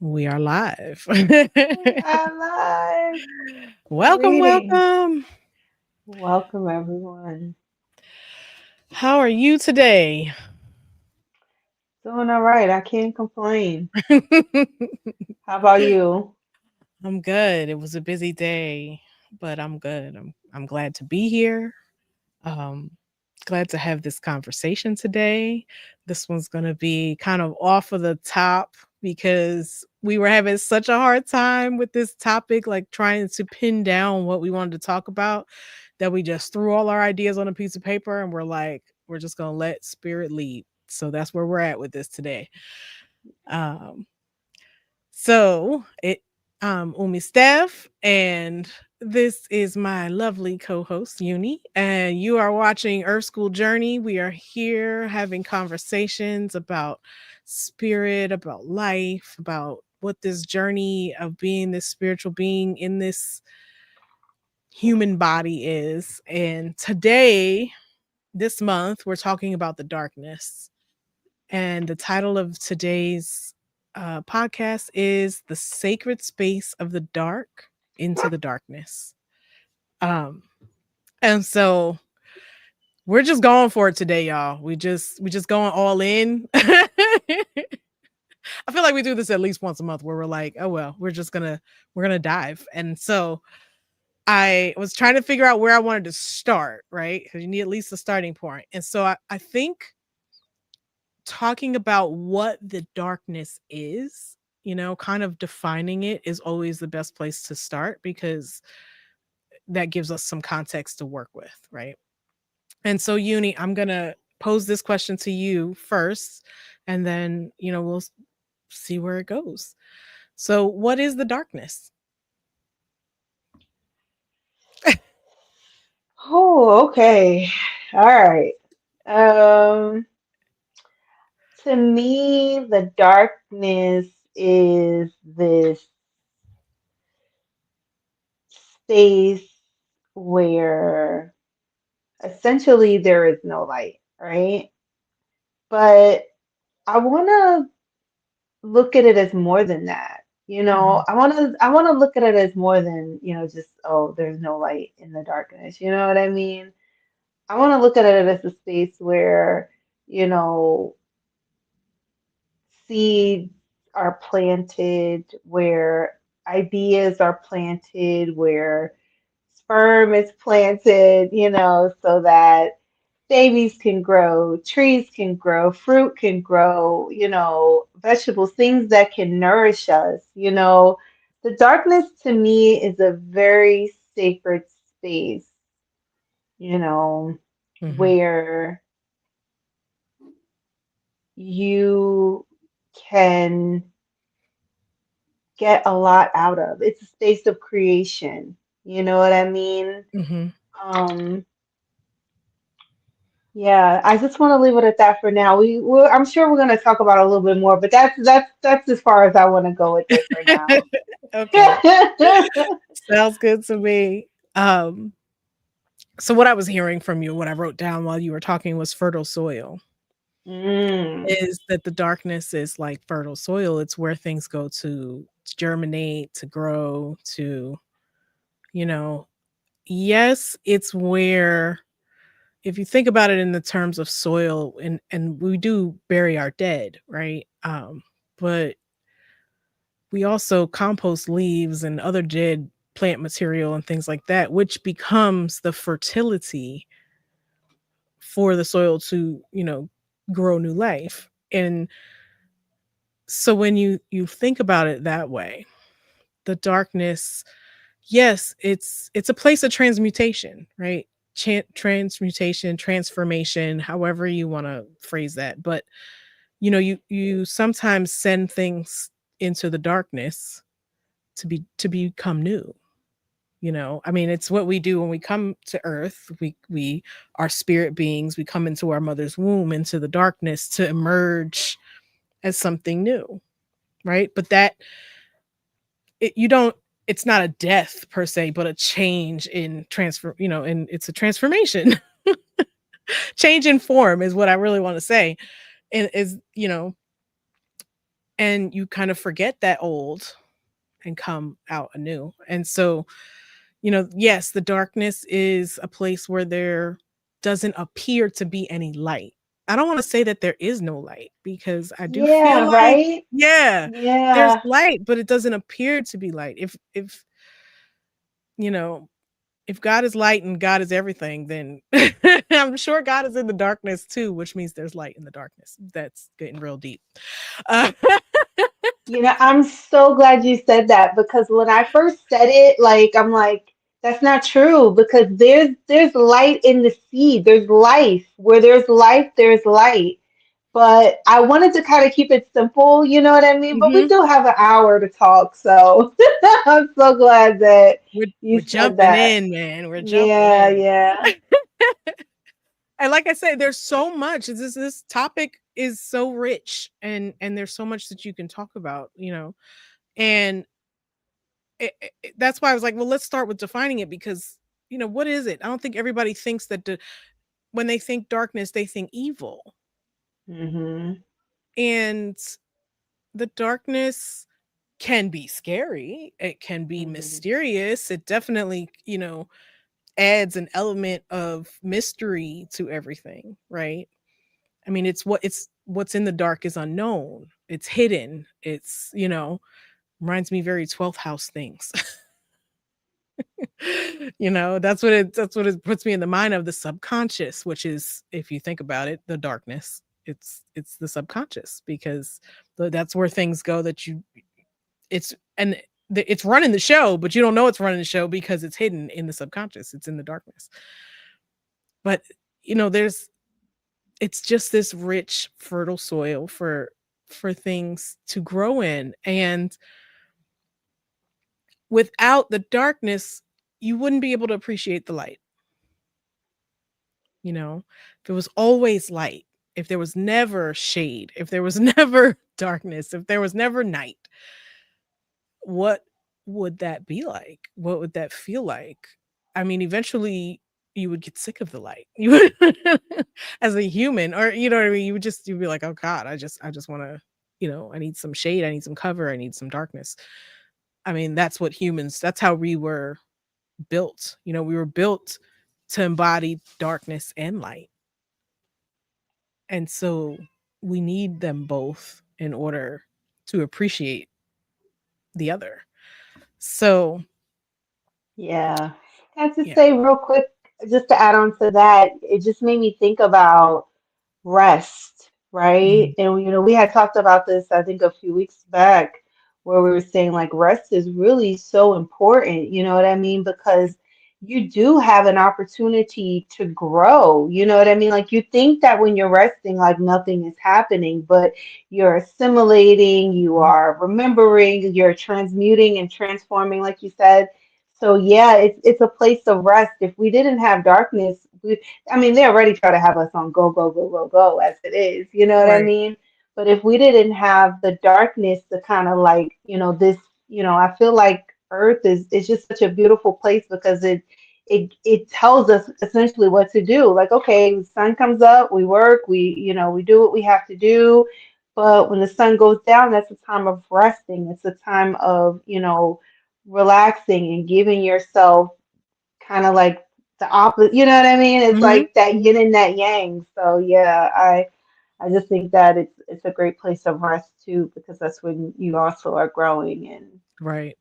We are live. We are live. Welcome, Greetings. welcome. Welcome, everyone. How are you today? Doing all right. I can't complain. I'm How about you? good. It was a busy day, but I'm good. I'm glad to be here. Um Glad to have this conversation today. This one's going to be kind of off of the top because we were having such a hard time with this topic, like trying to pin down what we wanted to talk about, that we just threw all our ideas on a piece of paper and we're like, we're just going to let spirit lead. So that's where we're at with this today. Um, so it Umi Steph, and this is my lovely co-host Uni, and you are watching Earth School Journey. We are here having conversations about spirit, about life, about what this journey of being this spiritual being in this human body is. And today, this month, we're talking about the darkness. And the title of today's podcast is The Sacred Space of the Dark into the Darkness. Um, and so we're just going for it today, y'all. We just going all in. I feel like we do this at least once a month where we're like, oh well, we're gonna dive. And so I was trying to figure out where I wanted to start, right? Because you need at least a starting point. And so I think talking about what the darkness is, kind of defining it is always the best place to start because that gives us some context to work with, right? And so, Uni, I'm going to pose this question to you first, and then, we'll see where it goes. So, what is the darkness? Oh, okay. All right. Um, to me, the darkness is this space where essentially there is no light, right? But I want to look at it as more than that. Hmm. I want to look at it as more than, just oh, there's no light in the darkness. You know what I mean? I want to look at it as a space where, you know, seeds are planted, where ideas are planted, where sperm is planted, so that babies can grow, trees can grow, fruit can grow, vegetables, things that can nourish us. The darkness to me is a very sacred space, you know, Hmm. where you can get a lot out of. It's a space of creation. You know what I mean? Hmm. Um, Yeah, I just want to leave it at that for now. I'm sure we're going to talk about it a little bit more, but that's as far as I want to go with it for now. Okay. Sounds good to me. Um, so what I was hearing from you, what I wrote down while you were talking was fertile soil. Mm, Is that the darkness is like fertile soil. It's where things go to germinate, to grow, to, you know, yes, it's where if you think about it in the terms of soil, and we do bury our dead, right? But we also compost leaves and other dead plant material and things like that, which becomes the fertility for the soil to, grow new life. And so when you think about it that way, the darkness, yes, it's a place of transmutation, right? Transmutation, transformation, however you want to phrase that. But you sometimes send things into the darkness to become new. I mean, it's what we do when we come to earth. We are spirit beings. We come into our mother's womb, into the darkness, to emerge as something new, right? But that you don't, it's not a death per se, but a change in transfer, and it's a transformation. Change in form is what I really want to say. And is, and you kind of forget that old and come out anew. And so, yes, the darkness is a place where there doesn't appear to be any light. I don't want to say that there is no light, because I do feel Yeah, like, right? yeah, there's Yeah. light, but it doesn't appear to be light. If you know, if God is light and God is everything, then I'm sure God is in the darkness too, which means there's light in the darkness. That's getting real deep. Uh, I'm so glad you said that because when I first said it, like I'm like, that's not true because there's light in the seed. There's life. Where there's life, there's light. But I wanted to kind of keep it simple, you know what I mean? But we mhm. do have an hour to talk, so I'm so glad that you We're said jumping that. in, man. We're jumping Yeah, in. yeah. And like I said, there's so much. This topic is so rich, and there's so much that you can talk about. And that's why I was like, well, let's start with defining it, because what is it? I don't think everybody thinks that when they think darkness, they think evil. Mhm. And the darkness can be scary. It can be Mhm. mysterious. It definitely, adds an element of mystery to everything, right? I mean, it's what's in the dark is unknown. It's hidden. Reminds me very 12th house things. That's what it puts me in the mind of, the subconscious, which is, if you think about it, the darkness. It's the subconscious, because that's where things go that you it's and it's running the show, but you don't know it's running the show because it's hidden in the subconscious. It's in the darkness. But there's it's just this rich, fertile soil for things to grow in. And without the darkness, you wouldn't be able to appreciate the light. If it was always light, if there was never shade, if there was never darkness, if there was never night, what would that be like? What would that feel like? I mean, eventually you would get sick of the light. You would, as a human, or you know what I mean. You'd be like, oh God, I just want to, I need some shade, I need some cover, I need some darkness. I mean, that's how we were built. We were built to embody darkness and light, and so we need them both in order to appreciate the other. So Yeah. Can I just yeah. say real quick, just to add on to that, it just made me think about rest, right? Mhm. And we had talked about this, I think, a few weeks back, where we were saying like rest is really so important, you know what I mean? Because you do have an opportunity to grow, you know what I mean? Like you think that when you're resting, like nothing is happening, but you're assimilating, you Mhm. are remembering, you're transmuting and transforming, like you said. So yeah, it's a place of rest. If we didn't have darkness, I mean, they already try to have us on go, go, go, go, go as it is, you know what I Right. mean? But if we didn't have the darkness to kind of like, this, I feel like Earth is just such a beautiful place because it tells us essentially what to do. Like, okay, the sun comes up, we work, we do what we have to do. But when the sun goes down, that's a time of resting. It's a time of, relaxing and giving yourself kind of like the opposite, you know what I mean? It's Mhm. like that yin and that yang. So yeah, I just think that it's a great place of rest too, because that's when you also are growing and Right.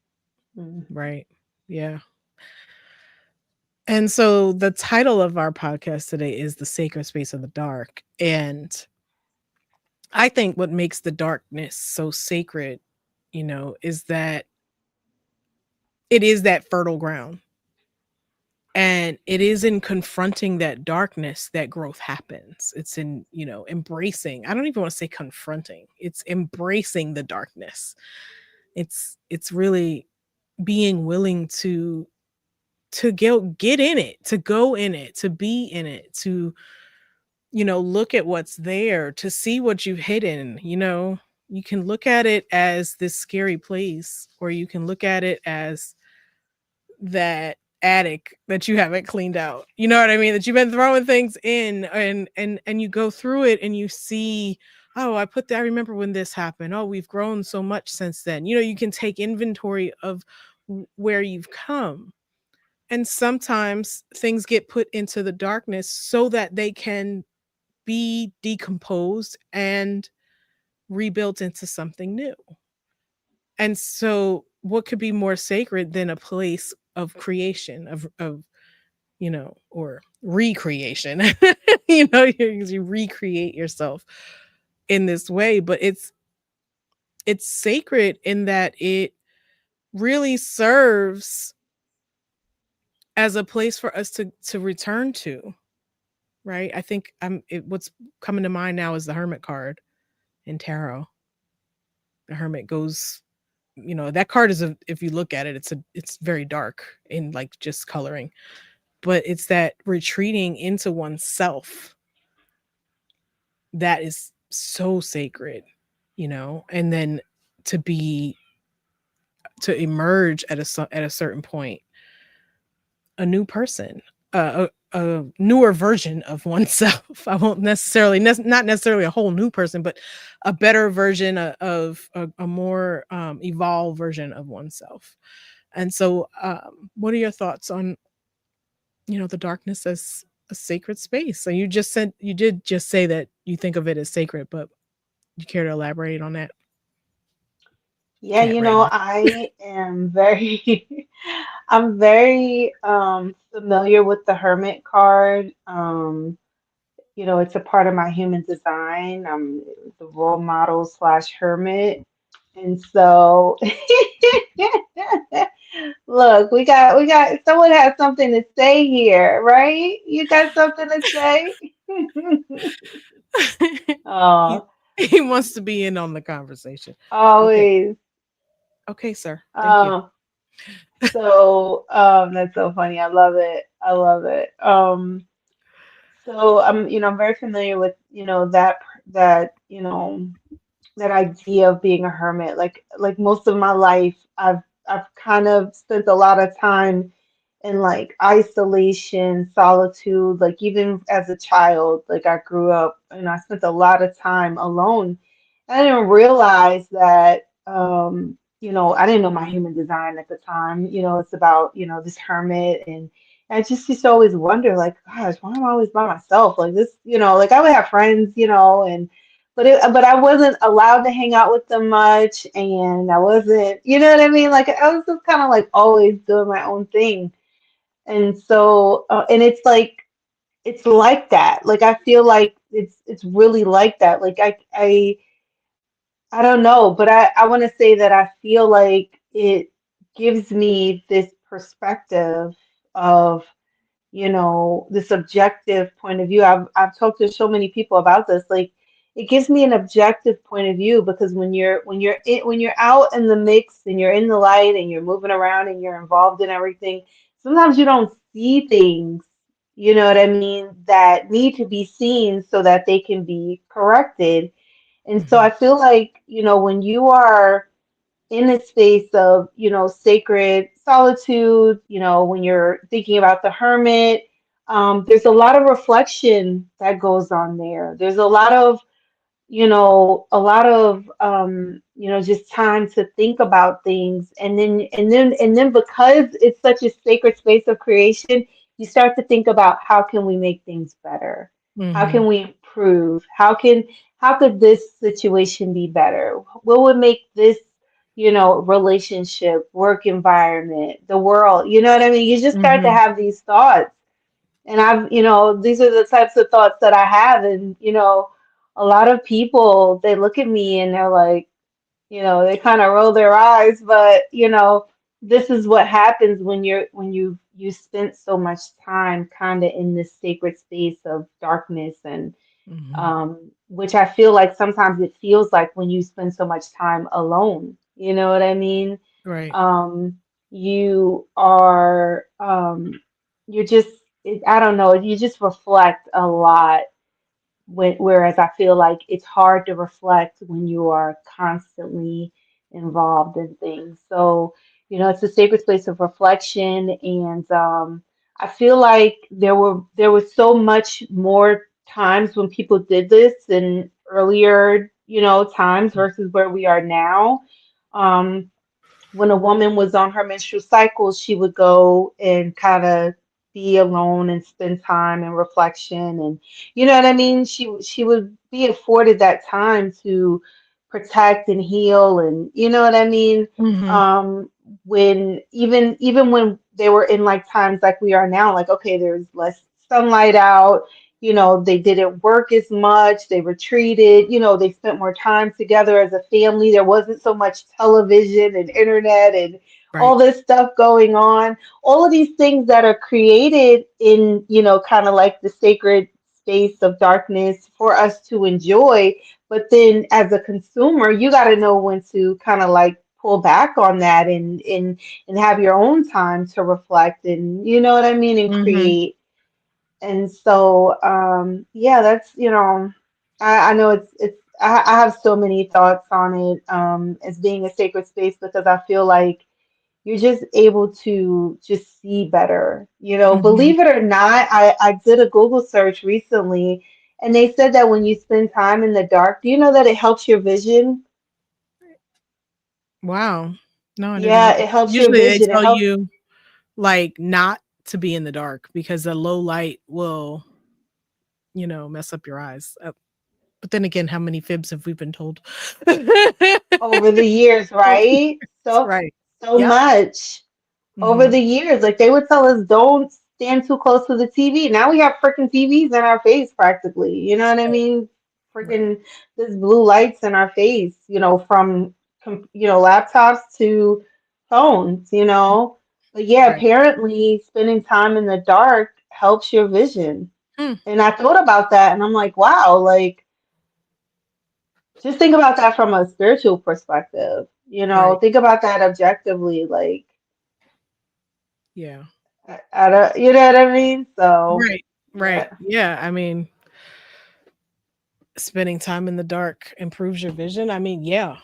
mhm. Right. Yeah. And so the title of our podcast today is The Sacred Space of the Dark. And I think what makes the darkness so sacred, is that it is that fertile ground. And it is in confronting that darkness that growth happens. It's in, embracing. I don't even want to say confronting. It's embracing the darkness. It's really being willing to get in it, to go in it, to be in it, to look at what's there, to see what you've hidden. You can look at it as this scary place, or you can look at it as that attic that you haven't cleaned out. You know what I mean? That you've been throwing things in, and you go through it and you see Oh, I remember when this happened. Oh, we've grown so much since then. You know, you can take inventory of where you've come. And sometimes things get put into the darkness so that they can be decomposed and rebuilt into something new. And so what could be more sacred than a place of creation, of or recreation. You recreate yourself in this way, but it's sacred in that it really serves as a place for us to return to, right? I think what's coming to mind now is the hermit card in tarot. The hermit goes, that card is, a if you look at it, it's very dark in like just coloring, but it's that retreating into oneself that is so sacred, and then to be to emerge at a certain point a new person, a newer version of oneself. I won't necessarily, not necessarily a whole new person, but a better version of a more evolved version of oneself. And so, what are your thoughts on the darkness as a sacred space? So you did just say that you think of it as sacred, but you care to elaborate on that? Yeah, Can't right now. I am very I'm very familiar with the Hermit card. It's a part of my human design. I'm the role model slash hermit. And so look, we got someone has something to say here, right? You got something to say? he Oh, he wants to be in on the conversation. Okay. always. Okay, sir. Thank you. Um, that's so funny. I love it. I love it. So I'm very familiar with, that, that idea of being a hermit. Like most of my life, I've kind of spent a lot of time in like isolation, solitude. Like even as a child, like I grew up and I spent a lot of time alone. I didn't realize that, I didn't know my human design at the time. It's about, this hermit, and I just used to always wonder, like, gosh, why am I always by myself? Like this, like I would have friends, and but I wasn't allowed to hang out with them much, and I wasn't, you know what I mean? Like I was just kind of like always doing my own thing, and so and it's like that. Like I feel like it's really like that. Like I don't know, but I want to say that I feel like it gives me this perspective of, this objective point of view. I've talked to so many people about this. Like it gives me an objective point of view because when you're out in the mix and you're in the light and you're moving around and you're involved in everything, sometimes you don't see things, you know what I mean, that need to be seen so that they can be corrected. And so Hmm. I feel like, when you are in a space of, sacred solitude, when you're thinking about the hermit, there's a lot of reflection that goes on there. There's a lot of just time to think about things. And then because it's such a sacred space of creation, you start to think about how can we make things better? How Hmm. can we improve? How could this situation be better? What would make this, relationship, work environment, the world, you know what I mean? You just start to Hmm. have these thoughts. And these are the types of thoughts that I have. And, a lot of people, they look at me and they're like, they kind of roll their eyes, but, this is what happens when you spent so much time kind of in this sacred space of darkness and Hmm. which I feel like sometimes it feels like when you spend so much time alone, you know what I mean? Right. Um, you are, you're just, I don't know, you just reflect a lot whereas I feel like it's hard to reflect when you are constantly involved in things. So, it's a sacred place of reflection, and I feel like there was so much more times when people did this, and earlier, times versus where we are now. Um, when a woman was on her menstrual cycle, she would go and kind of be alone and spend time and reflection, and you know what I mean? She would be afforded that time to protect and heal, and you know what I mean? Mhm. Um, when even when they were in like times like we are now, like okay, there's less sunlight out, they didn't work as much, they retreated, they spent more time together as a family. There wasn't so much television and internet and all Right. this stuff going on. All of these things that are created in, kind of like the sacred space of darkness for us to enjoy. But then as a consumer, you got to know when to kind of like pull back on that and have your own time to reflect and you know what I mean and Mhm. create. And so, yeah, that's, I know I have so many thoughts on it, as being a sacred space because I feel like you're just able to just see better. Mhm. Believe it or not, I did a Google search recently and they said that when you spend time in the dark, do you know that it helps your vision? Wow. No, I didn't know Yeah, that. it helps your Usually they vision. It tell helps. you, like, not to be in the dark because the low light will, mess up your eyes. But then again, how many fibs have we been told? Over the years, right? That's So right. so Yep. much over Mhm. the years. Like they would tell us, don't stand too close to the TV. Now we have freaking TVs in our face practically. You know what I Right. mean? Right. Freaking this blue lights in our face. From laptops to phones. But yeah, Right. apparently spending time in the dark helps your vision. Hmm. And I thought about that, and I'm like, wow, like just think about that from a spiritual perspective. Right. Think about that objectively, like Yeah. I don't, you know what I mean? So, Right. yeah. Right. Yeah. I mean, spending time in the dark improves your vision. I mean, yeah.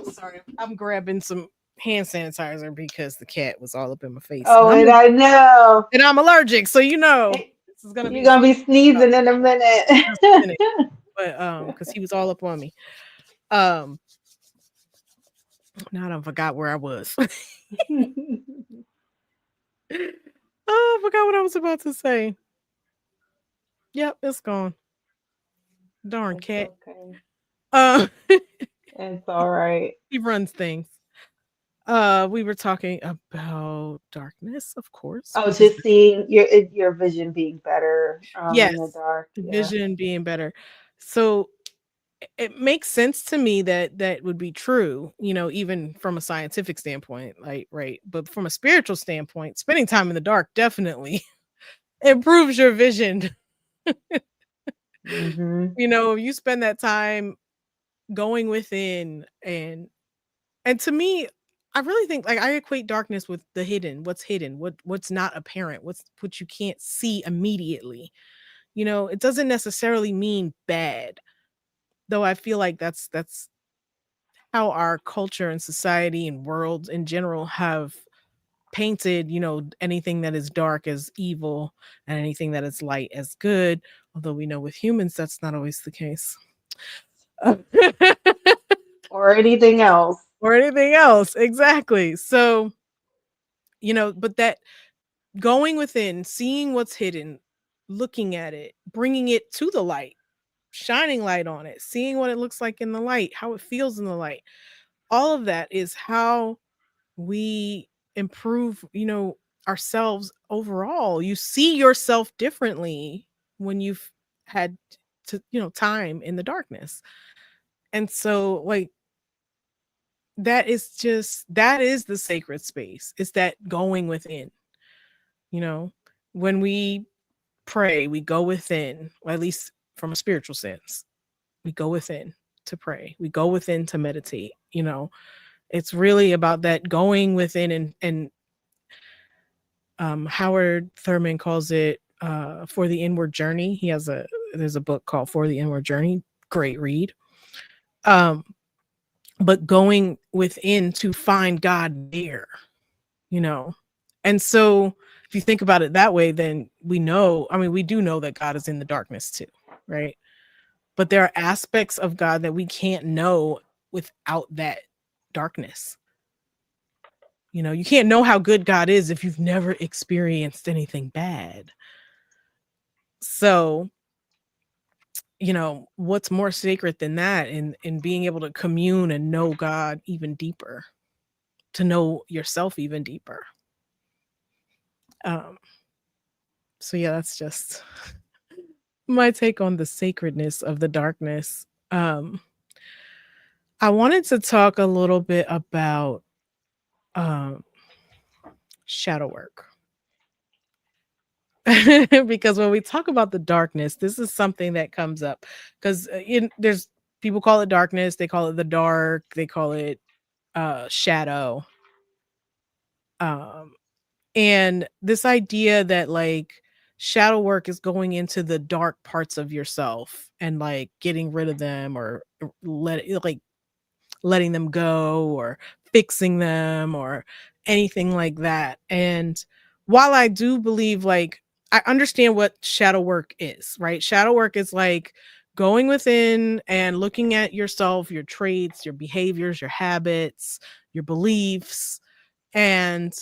Sorry, I'm grabbing some hand sanitizer because the cat was all up in my face, Oh, and I know and I'm allergic, so Hey, this is gonna be you're a gonna be uh, sneezing in a just a minute. minute, but because he was all up on me. Um, now I done forgot where I was. Oh, I forgot what I was about to say. Yep, it's gone. Darn It's cat. okay. Uh, It's all right. he runs things. We were talking about darkness, of course, Oh, which is just seeing your vision being better in the yes, dark. the Yeah. vision being better. So it makes sense to me that that would be true, even from a scientific standpoint, like right. But from a spiritual standpoint, spending time in the dark definitely improves your vision. Hmm. You spend that time going within and to me, I really think like I equate darkness with the hidden, what's not apparent, what you can't see immediately. It doesn't necessarily mean bad, though I feel like that's how our culture and society and world in general have painted, anything that is dark as evil and anything that is light as good. Although we know with humans that's not always the case. Or anything else. Or anything else. Exactly. So, but that going within, seeing what's hidden, looking at it, bringing it to the light, shining light on it, seeing what it looks like in the light, how it feels in the light. All of that is how we improve, ourselves overall. You see yourself differently when you've had time in the darkness. And so like that is the sacred space. It's that going within, you know. When we pray, we go within, or at least from a spiritual sense. We go within to pray. We go within to meditate. It's really about that going within and Howard Thurman calls it For the Inward Journey. There's a book called For the Inward Journey. Great read. Um, but going within to find God there, you know. And so if you think about it that way, then we know, I mean, we do know that God is in the darkness too, right? But there are aspects of God that we can't know without that darkness. You know, you can't know how good God is if you've never experienced anything bad. So, you know, what's more sacred than that in being able to commune and know God even deeper, to know yourself even deeper. Um, so yeah, that's just my take on the sacredness of the darkness. I wanted to talk a little bit about um shadow work. Because when we talk about the darkness, this is something that comes up because there's people call it darkness, they call it the dark, they call it shadow. Um, and this idea that like shadow work is going into the dark parts of yourself and like getting rid of them or like letting them go or fixing them or anything like that. And while I do believe, like, I understand what shadow work is, right? Shadow work is like going within and looking at yourself, your traits, your behaviors, your habits, your beliefs, and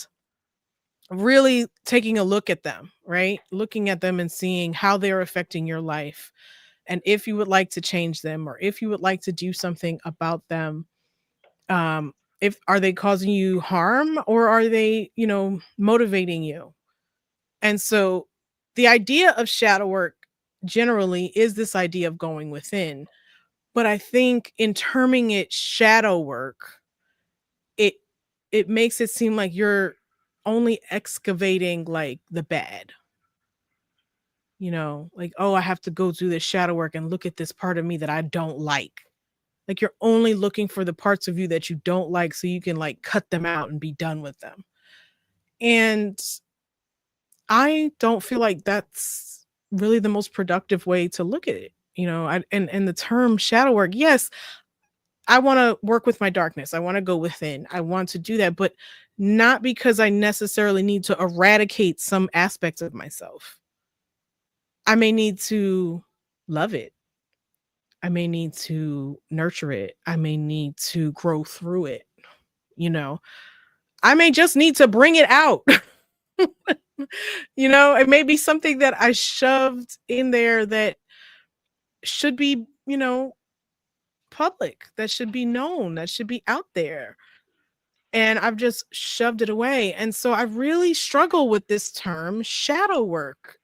really taking a look at them, right? Looking at them and seeing how they're affecting your life. And if you would like to change them or if you would like to do something about them, um if are they causing you harm or are they, you know, motivating you? And so the idea of shadow work generally is this idea of going within, but I think in terming it shadow work, it it makes it seem like you're only excavating like the bad, you know, like, oh, I have to go do this shadow work and look at this part of me that I don't like you're only looking for the parts of you that you don't like so you can like cut them out and be done with them. And I don't feel like that's really the most productive way to look at it. You know, and the term shadow work, yes, I want to work with my darkness. I want to go within. I want to do that, but not because I necessarily need to eradicate some aspects of myself. I may need to love it. I may need to nurture it. I may need to grow through it. You know, I may just need to bring it out. You know, it may be something that I shoved in there that should be, you know, public, that should be known, that should be out there. And I've just shoved it away. And so I really struggle with this term shadow work.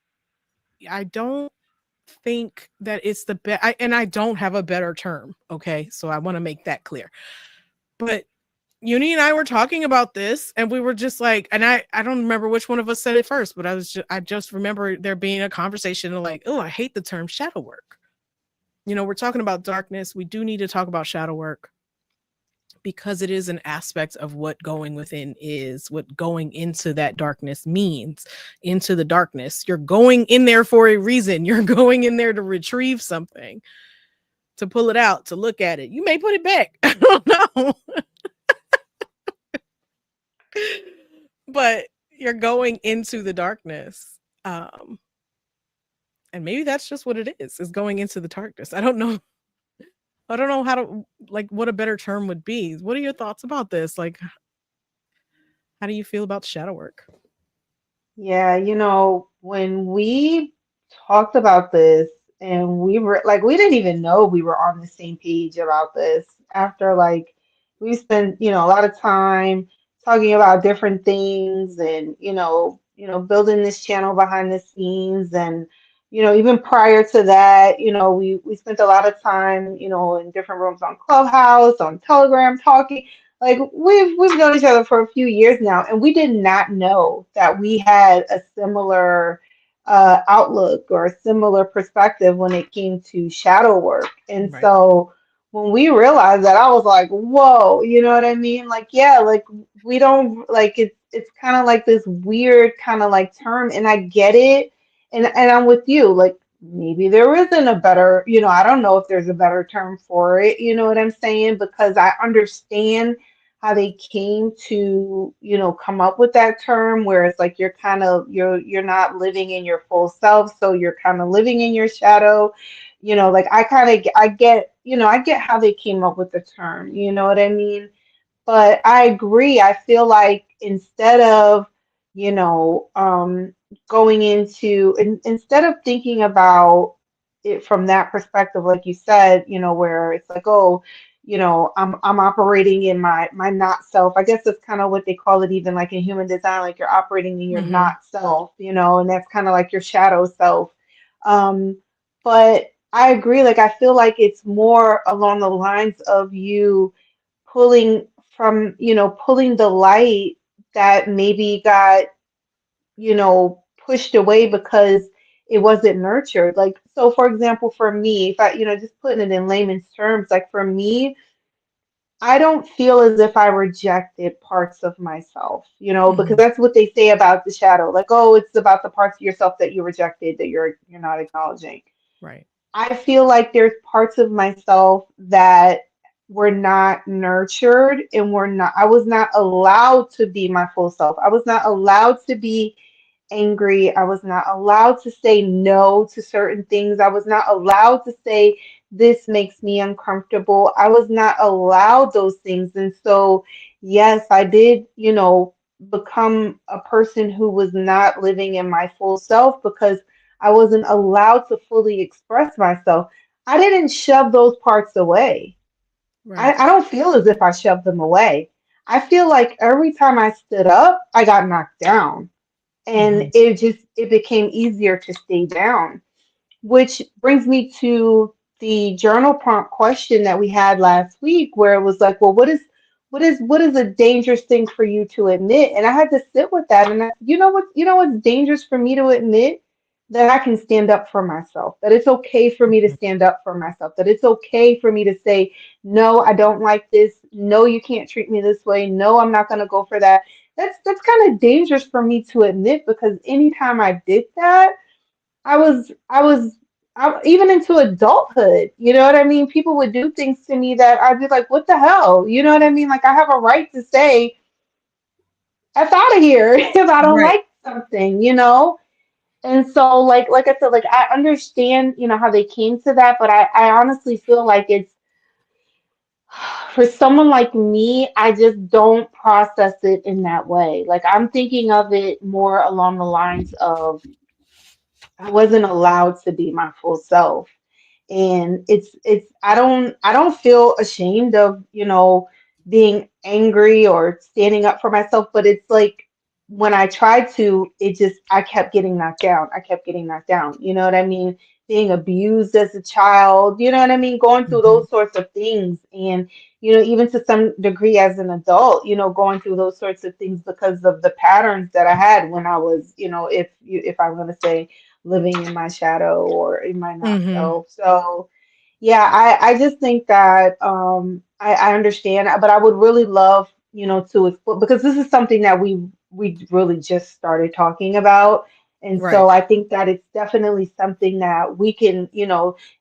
I don't think that it's the best, and I don't have a better term. Okay. So I want to make that clear. But Uni and I were talking about this and we were just like, and I don't remember which one of us said it first, but I just remember there being a conversation of like, oh, I hate the term shadow work. You know, we're talking about darkness. We do need to talk about shadow work because it is an aspect of what going within is, what going into that darkness means, into the darkness. You're going in there for a reason. You're going in there to retrieve something, to pull it out, to look at it. You may put it back. I don't know. But you're going into the darkness. And maybe that's just what it is going into the darkness. I don't know. I don't know how to, like, what a better term would be. What are your thoughts about this? Like, how do you feel about shadow work? Yeah, when we talked about this and we were like, we didn't even know we were on the same page about this after like we spent, a lot of time talking about different things and, building this channel behind the scenes and, even prior to that, we spent a lot of time, in different rooms on Clubhouse, on Telegram talking. Like we've known each other for a few years now, and we did not know that we had a similar outlook or a similar perspective when it came to shadow work. And Right. so when we realized that, I was like, "Whoa!" You know what I mean? Like, yeah, like we don't like it's kind of like this weird kind of like term, and I get it, and I'm with you. Like maybe there isn't a better, I don't know if there's a better term for it. You know what I'm saying? Because I understand how they came to, come up with that term where it's like you're not living in your full self, so you're kind of living in your shadow. Like I kind of I get, I get how they came up with the term, you know what I mean? But I agree. I feel like instead of, you know, going into, instead of thinking about it from that perspective, like you said, where it's like, oh, I'm operating in my not self. I guess that's kind of what they call it, even like in human design, like you're operating in your Mhm. not self, and that's kind of like your shadow self. Um, but I agree. Like I feel like it's more along the lines of you pulling from, pulling the light that maybe got, pushed away because it wasn't nurtured. Like, so for example, for me, if I, just putting it in layman's terms, like for me, I don't feel as if I rejected parts of myself, because Mhm. that's what they say about the shadow. Like, oh, it's about the parts of yourself that you rejected that you're not acknowledging. Right. I feel like there's parts of myself that were not nurtured and I was not allowed to be my full self. I was not allowed to be angry. I was not allowed to say no to certain things. I was not allowed to say, this makes me uncomfortable. I was not allowed those things. And so, yes, I did, become a person who was not living in my full self because I wasn't allowed to fully express myself. I didn't shove those parts away. Right. I don't feel as if I shoved them away. I feel like every time I stood up, I got knocked down, and Mhm. it became easier to stay down, which brings me to the journal prompt question that we had last week, where it was like, well, what is a dangerous thing for you to admit? And I had to sit with that, and what's dangerous for me to admit, that I can stand up for myself, that it's okay for me to Mhm. stand up for myself, that it's okay for me to say, no, I don't like this, no, you can't treat me this way, no, I'm not going to go for that. That's kind of dangerous for me to admit, because anytime I did that, even into adulthood, you know what I mean? People would do things to me that I'd be like, what the hell? You know what I mean? Like I have a right to say, F out of here if I don't Right. like something. And so like I said, like I understand, how they came to that, but I honestly feel like it's for someone like me, I just don't process it in that way. Like I'm thinking of it more along the lines of I wasn't allowed to be my full self. And it's I don't feel ashamed of, being angry or standing up for myself, but it's like when I tried to, I kept getting knocked down. I kept getting knocked down. You know what I mean? Being abused as a child, you know what I mean? Going through Mhm. those sorts of things. And, even to some degree as an adult, going through those sorts of things because of the patterns that I had when I was, if I'm gonna say living in my shadow or in my not Mhm. self. So yeah, I just think that I understand, but I would really love, to explore, because this is something that we really just started talking about. And Right. so I think that it's definitely something that we can,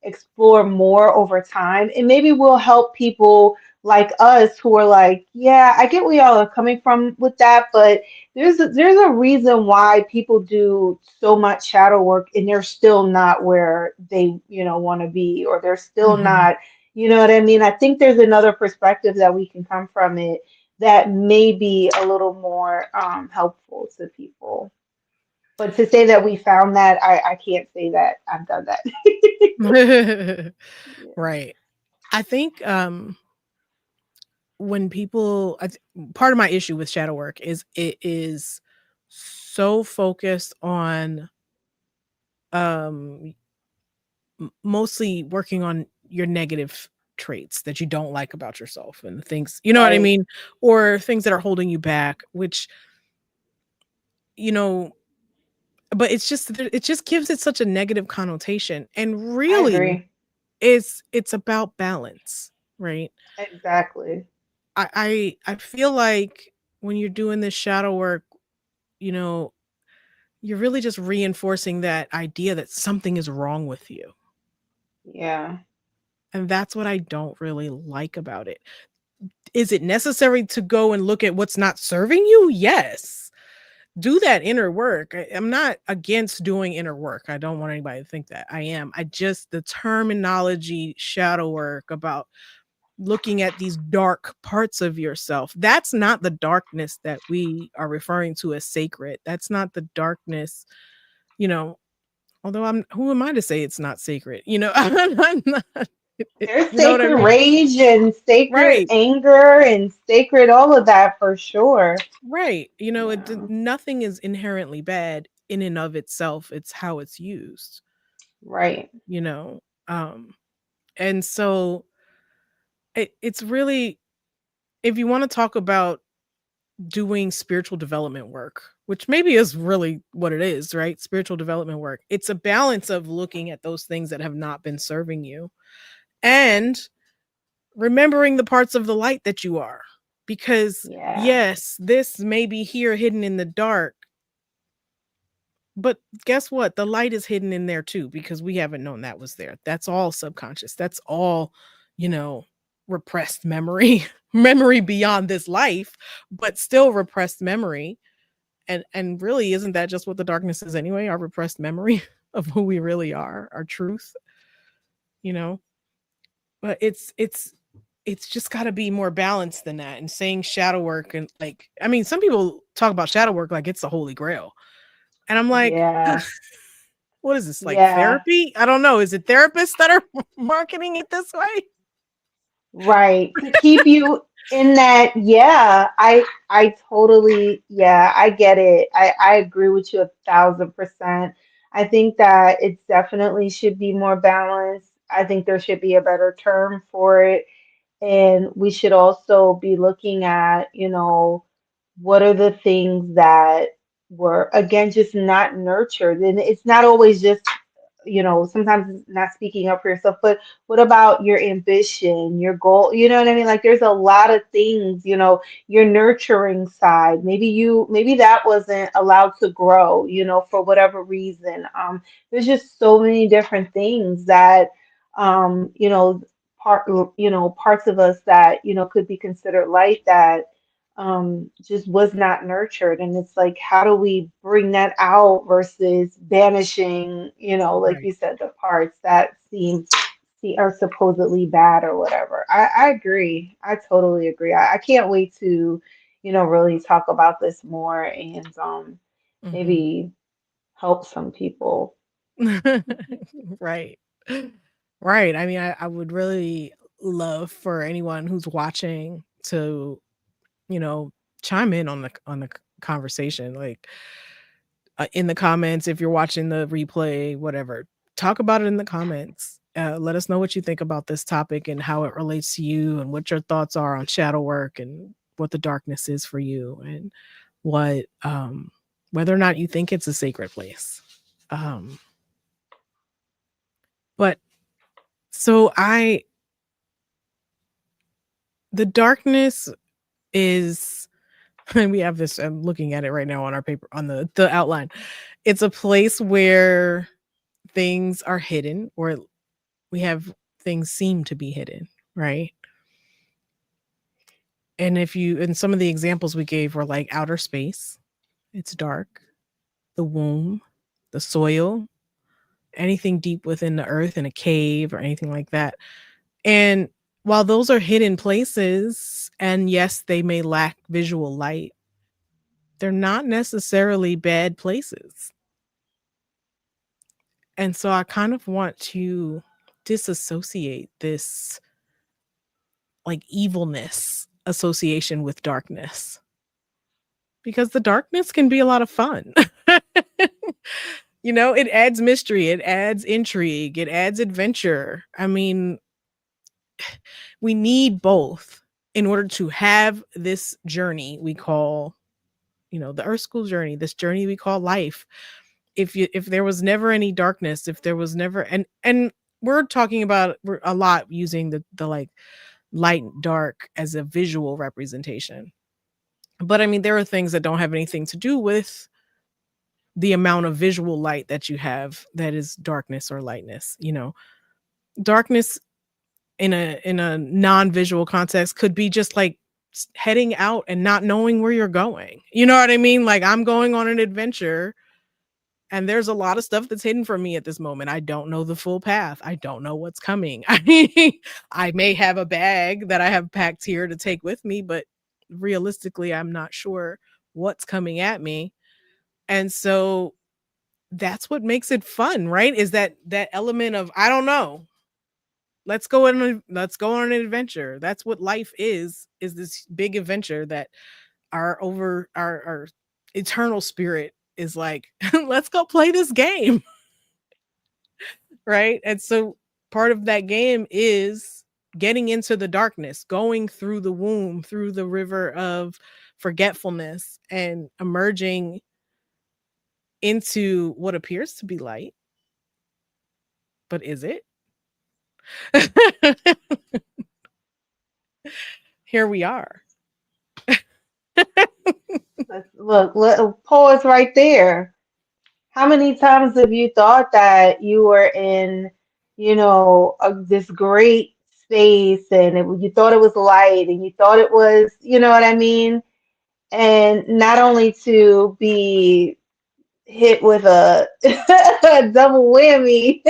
explore more over time. And maybe we'll help people like us who are like, yeah, I get where y'all are coming from with that, but there's a reason why people do so much shadow work and they're still not where they, want to be, or they're still Mhm. not, you know what I mean? I think there's another perspective that we can come from it that may be a little more helpful to people. But to say that we found that, I can't say that I've done that. Right. I think, when people part of my issue with shadow work is it is so focused on, um, mostly working on your negative traits that you don't like about yourself and things, you know what I Right. mean? Or things that are holding you back, which, you know, but it just gives it such a negative connotation. And I really, agree. it's about balance, right? Exactly. I feel like when you're doing this shadow work, you know, you're really just reinforcing that idea that something is wrong with you. Yeah. And that's what I don't really like about it. Is it necessary to go and look at what's not serving you? Yes. do that inner work. I'm not against doing inner work. I don't want anybody to think that I am. I just, the terminology shadow work about looking at these dark parts of yourself, that's not the darkness that we are referring to as sacred. That's not the darkness, you know, although I'm, who am I to say it's not sacred? You know, I'm not, There's you know what I sacred mean? rage and sacred Right. anger and sacred all of that for sure. Right. You know, Yeah, nothing is inherently bad in and of itself. It's how it's used, right. you know. And so it's really, if you want to talk about doing spiritual development work, which maybe is really what it is, right? Spiritual development work. It's a balance of looking at those things that have not been serving you and remembering the parts of the light that you are. Because Yeah. yes, this may be here hidden in the dark, but guess what? The light is hidden in there too because we haven't known that was there. That's all subconscious. That's all, you know, repressed memory, memory beyond this life, but still repressed memory. And really, isn't that just what the darkness is anyway? Our repressed memory of who we really are, our truth, you know? But it's just got to be more balanced than that. And saying shadow work, and like, I mean, some people talk about shadow work like it's the holy grail. And I'm like, Yeah. what is this, like Yeah. therapy? I don't know. Is it therapists that are marketing it this way? Right. To keep you in that, yeah, I totally, yeah, I get it. I agree with you 1,000%. I think that it definitely should be more balanced. I think there should be a better term for it. And we should also be looking at, what are the things that were, again, just not nurtured. And it's not always just, sometimes it's not speaking up for yourself, but what about your ambition, your goal? You know what I mean? Like there's a lot of things, your nurturing side. Maybe that wasn't allowed to grow, for whatever reason. There's just so many different things that, um, you know, parts of us that, could be considered light that just was not nurtured. And it's like, how do we bring that out versus banishing, like Right. you said, the parts that are supposedly bad or whatever. I agree. I totally agree. I can't wait to, really talk about this more and Hmm. maybe help some people. Right. Right. I mean, I would really love for anyone who's watching to, you know, chime in on the conversation, like in the comments, if you're watching the replay, whatever. Talk about it in the comments. Let us know what you think about this topic and how it relates to you and what your thoughts are on shadow work and what the darkness is for you and what whether or not you think it's a sacred place. Um but so I the darkness is and we have this, I'm looking at it right now on our paper on the outline. It's a place where things are hidden, or we have things seem to be hidden, right? And if you, and some of the examples we gave were like outer space, it's dark, the womb, the soil, anything deep within the earth in a cave or anything like that. And while those are hidden places, and yes, they may lack visual light, they're not necessarily bad places. And so I kind of want to disassociate this like evilness association with darkness, because the darkness can be a lot of fun. You know, it adds mystery, it adds intrigue, it adds adventure. I mean, we need both in order to have this journey we call, you know, the earth school journey, this journey we call life. If there was never any darkness, if there was never, and we're talking about, we're a lot using the like light and dark as a visual representation. But I mean, there are things that don't have anything to do with the amount of visual light that you have that is darkness or lightness, you know. Darkness in a non-visual context could be just like heading out and not knowing where you're going. You know what I mean? Like I'm going on an adventure and there's a lot of stuff that's hidden from me at this moment. I don't know the full path. I don't know what's coming. I mean, I may have a bag that I have packed here to take with me, but realistically, I'm not sure what's coming at me. And so that's what makes it fun, right? Is that element of I don't know. Let's go on an adventure. That's what life is this big adventure that our eternal spirit is like, let's go play this game, right? And so part of that game is getting into the darkness, going through the womb, through the river of forgetfulness and emerging into what appears to be light, but is it? Here we are. Look, pause right there. How many times have you thought that you were in, this great space and you thought it was light and you thought it was, you know what I mean? And not only to be hit with a, a double whammy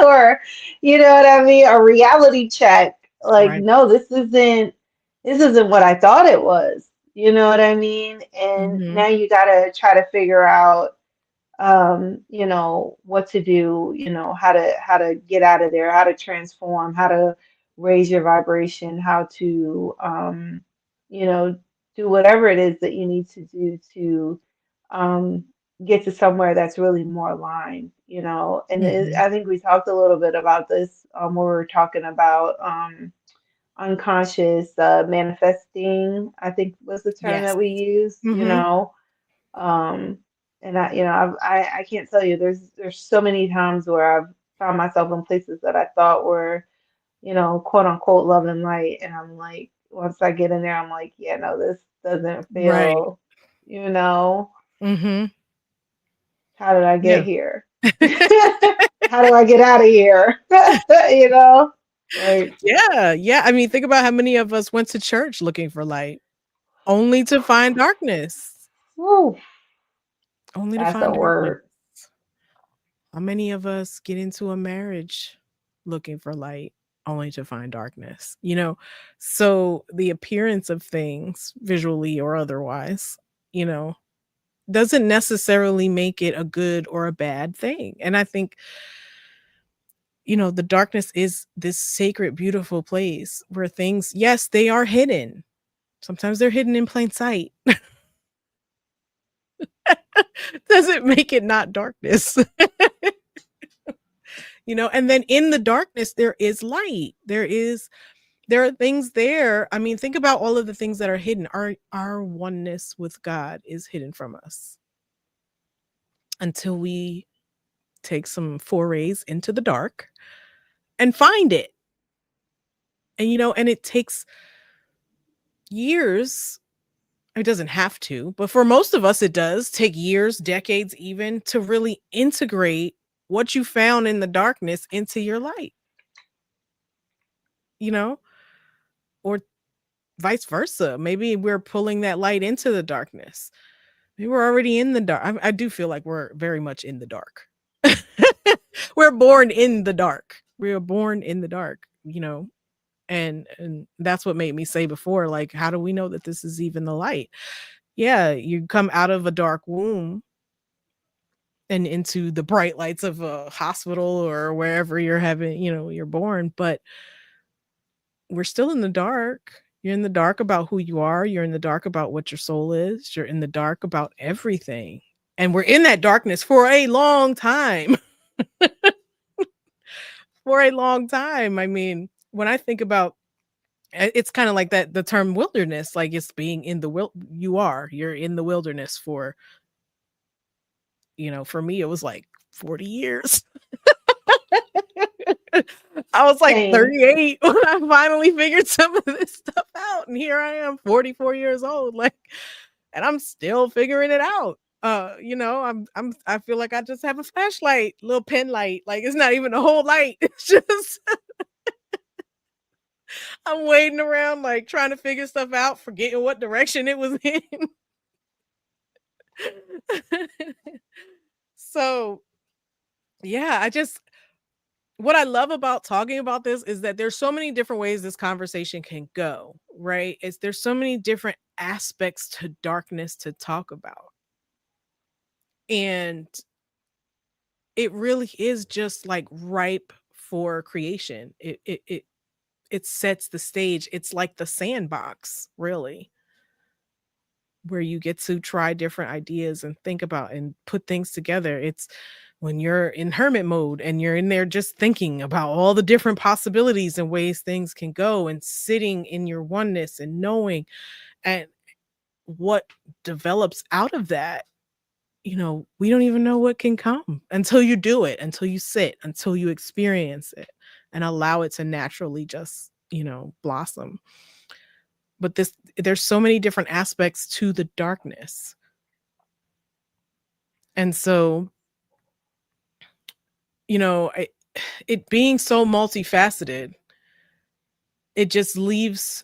or, you know what I mean, a reality check. Like, Right. no, this isn't what I thought it was. You know what I mean? And Mhm. now you gotta try to figure out what to do, how to get out of there, how to transform, how to raise your vibration, how to you know, do whatever it is that you need to do to um get to somewhere that's really more aligned, And Mhm. I think we talked a little bit about this when we were talking about unconscious manifesting, I think was the term Yes. that we used. Mhm. um, and I can't tell you, there's so many times where I've found myself in places that I thought were, quote unquote love and light. And I'm like, once I get in there, I'm like, yeah, no, this doesn't Right. feel, you know, Mhm. how did I get Yeah. here? How do I get out of here? You know? Like, Yeah, yeah. I mean, think about how many of us went to church looking for light, only to find darkness. whew, Only to that's a find darkness. word. How many of us get into a marriage looking for light, only to find darkness? So the appearance of things, visually or otherwise, you know, doesn't necessarily make it a good or a bad thing. And I think, the darkness is this sacred, beautiful place where things, yes, they are hidden. Sometimes they're hidden in plain sight. Doesn't make it not darkness. And then in the darkness there is light. There are things there. I mean, think about all of the things that are hidden. Our oneness with God is hidden from us until we take some forays into the dark and find it. And it takes years. It doesn't have to, but for most of us, it does take years, decades even, to really integrate what you found in the darkness into your light, you know, or vice versa. Maybe we're pulling that light into the darkness. Maybe we're already in the dark. I do feel like we're very much in the dark. We're born in the dark. We are born in the dark. And that's what made me say before, like, how do we know that this is even the light? Yeah, you come out of a dark womb and into the bright lights of a hospital or wherever you're born, but we're still in the dark. You're in the dark about who you are, you're in the dark about what your soul is, you're in the dark about everything. And we're in that darkness for a long time. For a long time. I mean, when I think about it's kind of like that the term wilderness, like it's being in the you're in the wilderness for me it was like 40 years. I was like Same. 38 when I finally figured some of this stuff out. And here I am, 44 years old. Like, and I'm still figuring it out. I feel like I just have a flashlight, little pen light. Like it's not even a whole light. It's just I'm waiting around, like trying to figure stuff out, forgetting what direction it was in. So, yeah, what I love about talking about this is that there's so many different ways this conversation can go, right? There's so many different aspects to darkness to talk about. And it really is just like ripe for creation. It sets the stage. It's like the sandbox, really, where you get to try different ideas and think about and put things together. It's when you're in hermit mode and you're in there just thinking about all the different possibilities and ways things can go and sitting in your oneness and knowing and what develops out of that. We don't even know what can come until you do it, until you sit, until you experience it and allow it to naturally just, blossom. But there's so many different aspects to the darkness. And so, you know, I, it being so multifaceted, it just leaves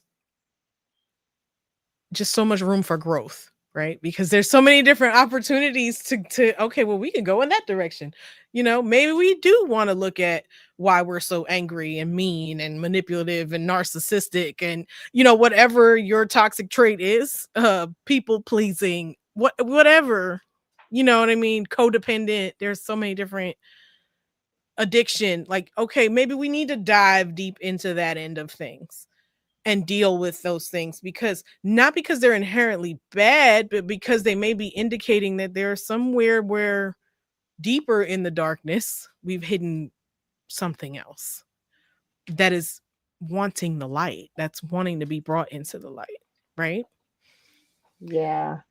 just so much room for growth, right? Because there's so many different opportunities to okay, well, we can go in that direction. Maybe we do want to look at why we're so angry and mean and manipulative and narcissistic and whatever your toxic trait is, people pleasing, whatever. You know what I mean? Codependent. There's so many different addiction. Like, okay, maybe we need to dive deep into that end of things and deal with those things, because not because they're inherently bad, but because they may be indicating that there's somewhere where deeper in the darkness we've hidden something else that is wanting the light, that's wanting to be brought into the light, right? Yeah.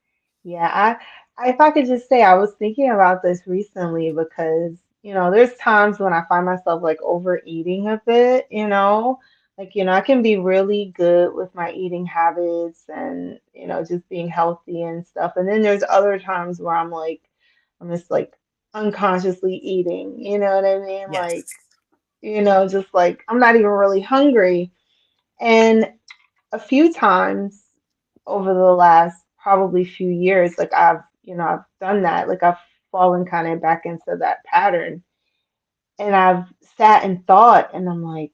Yeah, if I could just say, I was thinking about this recently because, there's times when I find myself like overeating a bit, like, I can be really good with my eating habits and, just being healthy and stuff. And then there's other times where I'm just like unconsciously eating, you know what I mean? Like, Yes. just like I'm not even really hungry. And a few times over the last probably few years, like I've done that. Like I've fallen kind of back into that pattern. And I've sat and thought and I'm like,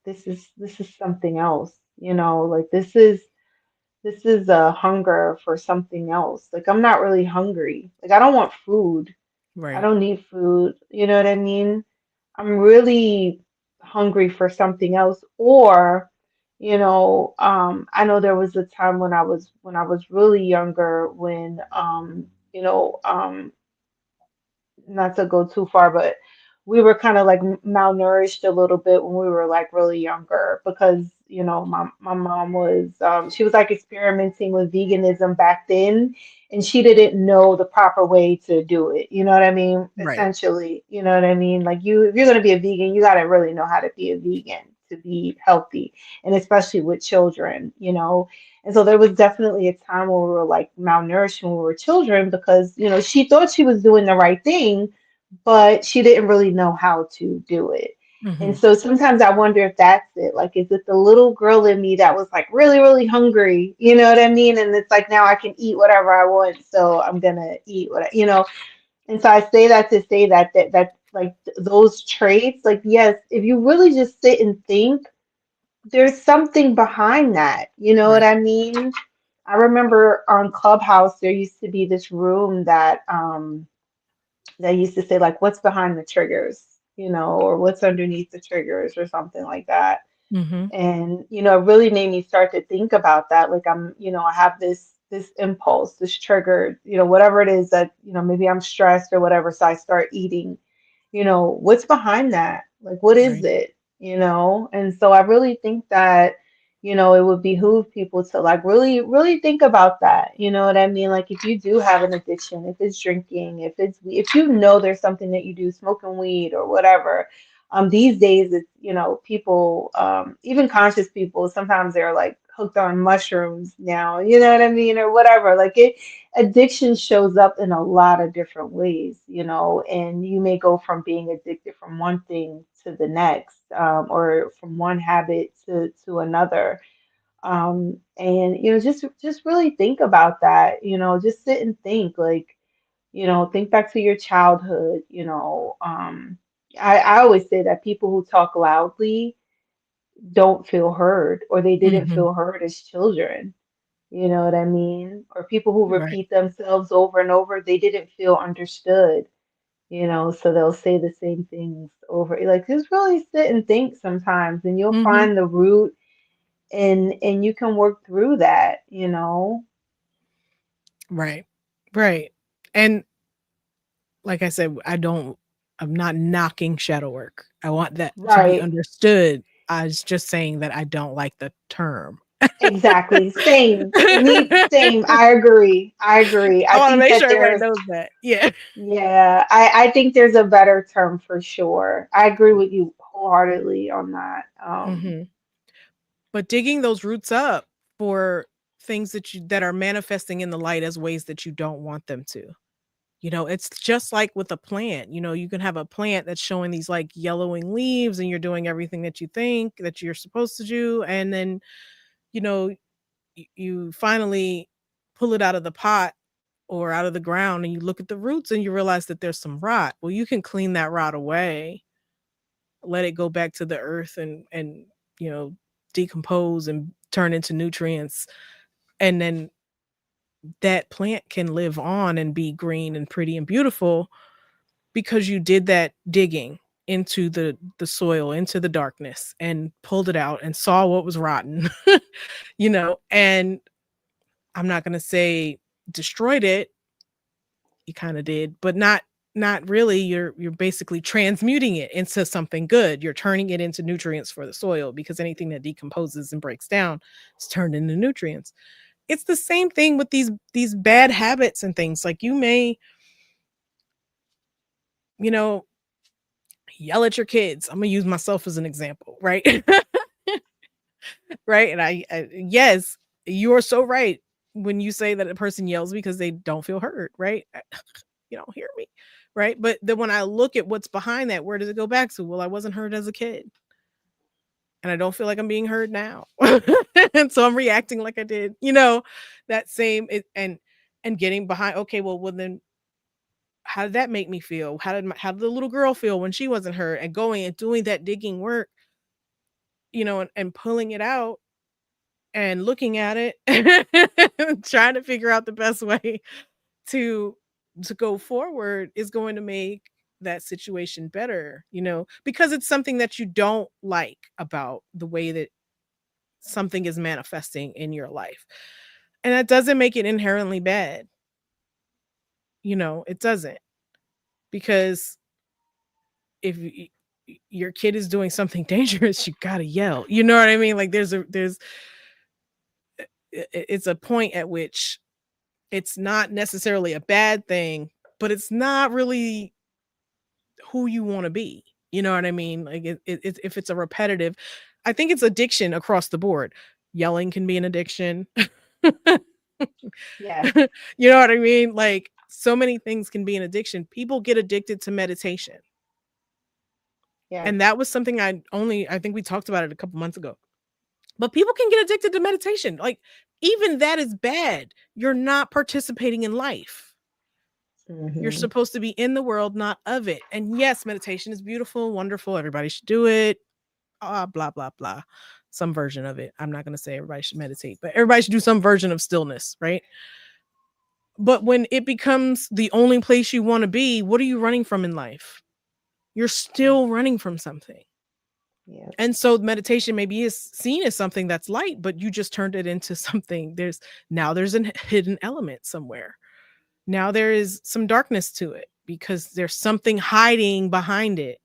this is something else, like this is a hunger for something else. Like I'm not really hungry. Like I don't want food. I Right. don't need food. You know what I mean? I'm really hungry for something else. Or, I know there was a time when I was really younger when not to go too far, but we were kind of like malnourished a little bit when we were like really younger because, my mom was she was like experimenting with veganism back then and she didn't know the proper way to do it. You know what I mean? Right. Essentially, you know what I mean? Like if you're going to be a vegan, you got to really know how to be a vegan to be healthy and especially with children, and so there was definitely a time where we were like malnourished when we were children because, she thought she was doing the right thing, but she didn't really know how to do it. Hmm. And so sometimes I wonder if that's it. Like, is it the little girl in me that was like really, really hungry? You know what I mean? And it's like now I can eat whatever I want, so I'm gonna eat what. And so I say that to say that like those traits, like yes, if you really just sit and think, there's something behind that. You know what Right. I mean? I remember on Clubhouse there used to be this room that used to say like what's behind the triggers, or what's underneath the triggers or something like that. Hmm. And it really made me start to think about that. Like I have this impulse, this trigger, whatever it is that, maybe I'm stressed or whatever, so I start eating. What's behind that? Like, what is Right. it? And so I really think that, it would behoove people to like really, really think about that. You know what I mean? Like, if you do have an addiction, if it's drinking, if you know there's something that you do, smoking weed or whatever. These days, it's, people, even conscious people, sometimes they're like hooked on mushrooms now, you know what I mean, or whatever. Like addiction shows up in a lot of different ways, and you may go from being addicted from one thing to the next, or from one habit to another. And just really think about that. Just sit and think, like, think back to your childhood. I always say that people who talk loudly don't feel heard, or they didn't Mhm. feel heard as children. You know what I mean? Or people who Right. repeat themselves over and over, they didn't feel understood, so they'll say the same things over. Like, just really sit and think sometimes, and you'll Mhm. find the root, and you can work through that. Right. Right. And like I said, I'm not knocking shadow work. I want that to be Right. understood. I was just saying that I don't like the term. Exactly. Same. Me, same. I agree. I agree. I I wanna think make that sure everybody there's, knows that. Yeah. yeah, I think there's a better term for sure. I agree with you wholeheartedly on that. Mhm. But digging those roots up for things that are manifesting in the light as ways that you don't want them to. It's just like with a plant. You can have a plant that's showing these like yellowing leaves and you're doing everything that you think that you're supposed to do. And then, you know, you finally pull it out of the pot or out of the ground and you look at the roots and you realize that there's some rot. Well, you can clean that rot away, let it go back to the earth and you know, decompose and turn into nutrients. And then that plant can live on and be green and pretty and beautiful because you did that digging into the soil, into the darkness and pulled it out and saw what was rotten. And I'm not going to say destroyed it, you kind of did, but not really. You're basically transmuting it into something good. You're turning it into nutrients for the soil because anything that decomposes and breaks down is turned into nutrients. It's the same thing with these bad habits and things. Like you may, you know, yell at your kids. I'm gonna use myself as an example, right? Right? And yes, you're so right when you say that a person yells because they don't feel heard, right? You don't hear me, right? But then when I look at what's behind that, where does it go back to? Well, I wasn't heard as a kid, and I don't feel like I'm being heard now, and so I'm reacting like I did. That same and getting behind. Okay, well then how did that make me feel? How did the little girl feel when she wasn't heard? And going and doing that digging work, and pulling it out and looking at it, trying to figure out the best way to go forward is going to make that situation better, because it's something that you don't like about the way that something is manifesting in your life. And that doesn't make it inherently bad. It doesn't, because if your kid is doing something dangerous, you got to yell. You know what I mean? Like it's a point at which it's not necessarily a bad thing, but it's not really who you want to be. You know what I mean? Like if it's a repetitive, I think it's addiction across the board. Yelling can be an addiction. Yes. You know what I mean? Like so many things can be an addiction. People get addicted to meditation. Yes. And that was something I think we talked about it a couple months ago. But people can get addicted to meditation. Like even that is bad. You're not participating in life. You're Hmm. supposed to be in the world, not of it. And yes, meditation is beautiful, wonderful. Everybody should do it. Blah, blah, blah. Some version of it. I'm not going to say everybody should meditate, but everybody should do some version of stillness, right? But when it becomes the only place you want to be, what are you running from in life? You're still running from something. Yep. And so meditation maybe is seen as something that's light, but you just turned it into something. There's a hidden element somewhere. Now there is some darkness to it because there's something hiding behind it.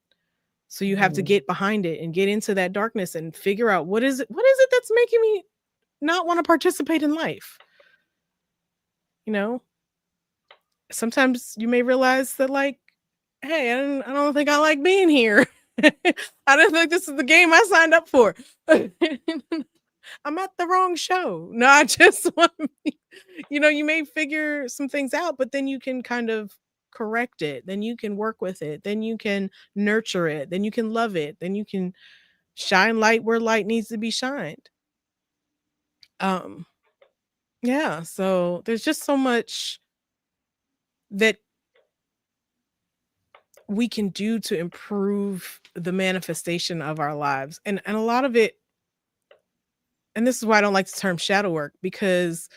So you have to Hmm. get behind it and get into that darkness and figure out what is it that's making me not want to participate in life. You know, Sometimes you may realize that like, hey, I don't think I like being here. I don't think this is the game I signed up for. I'm at the wrong show. No, I just want, you may figure some things out, but then you can kind of correct it, then you can work with it, then you can nurture it, then you can love it, then you can shine light where light needs to be shined. Um yeah, so there's just so much that we can do to improve the manifestation of our lives. And a lot of it, and this is why I don't like the term shadow work, because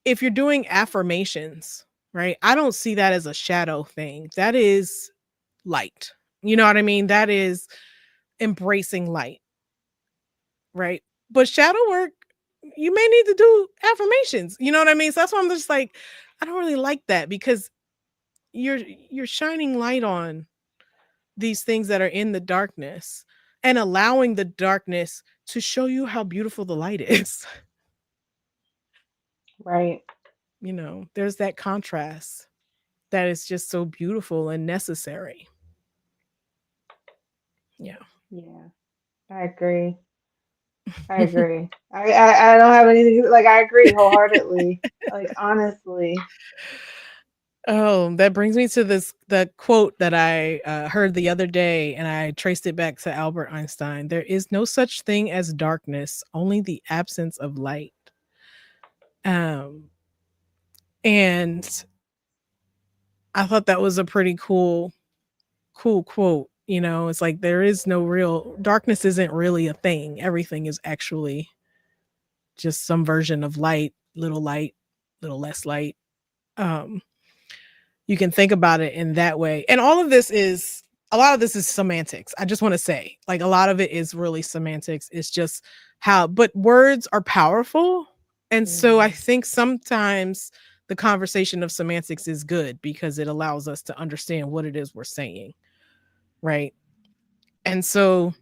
if you're doing affirmations, right? I don't see that as a shadow thing. That is light. You know what I mean? That is embracing light, right? But shadow work, you may need to do affirmations. You know what I mean? So that's why I'm just like, I don't really like that, because you're you're shining light on these things that are in the darkness and allowing the darkness to show you how beautiful the light is. Right. There's that contrast that is just so beautiful and necessary. Yeah. Yeah. I agree. I agree. I don't have anything like I agree wholeheartedly. Like honestly. Oh, that brings me to the quote that I heard the other day, and I traced it back to Albert Einstein. There is no such thing as darkness, only the absence of light. Um, and I thought that was a pretty cool quote. It's like there is no real darkness, isn't really a thing. Everything is actually just some version of light, little less light. Um, you can think about it in that way. And a lot of this is semantics. I just want to say, like, a lot of it is really semantics. It's just but words are powerful. And so I Mhm. think sometimes the conversation of semantics is good because it allows us to understand what it is we're saying. Right. And so,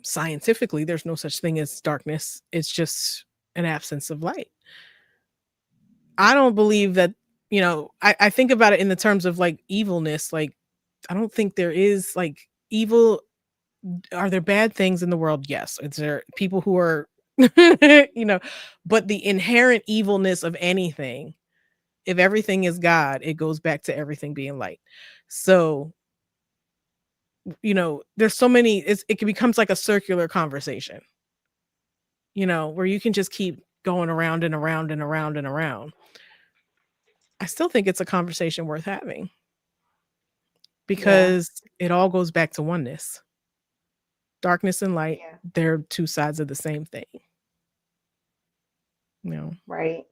scientifically, there's no such thing as darkness. It's just an absence of light. I don't believe that, I think about it in the terms of like evilness. Like, I don't think there is like evil. Are there bad things in the world? Yes. Is there people who are, you know, but the inherent evilness of anything, if everything is God, it goes back to everything being light. So, there's so many, it becomes like a circular conversation, where you can just keep going around and around and around and around. I still think it's a conversation worth having Yeah. because it all goes back to oneness. Darkness and light, Yeah. they're two sides of the same thing. You know. Right.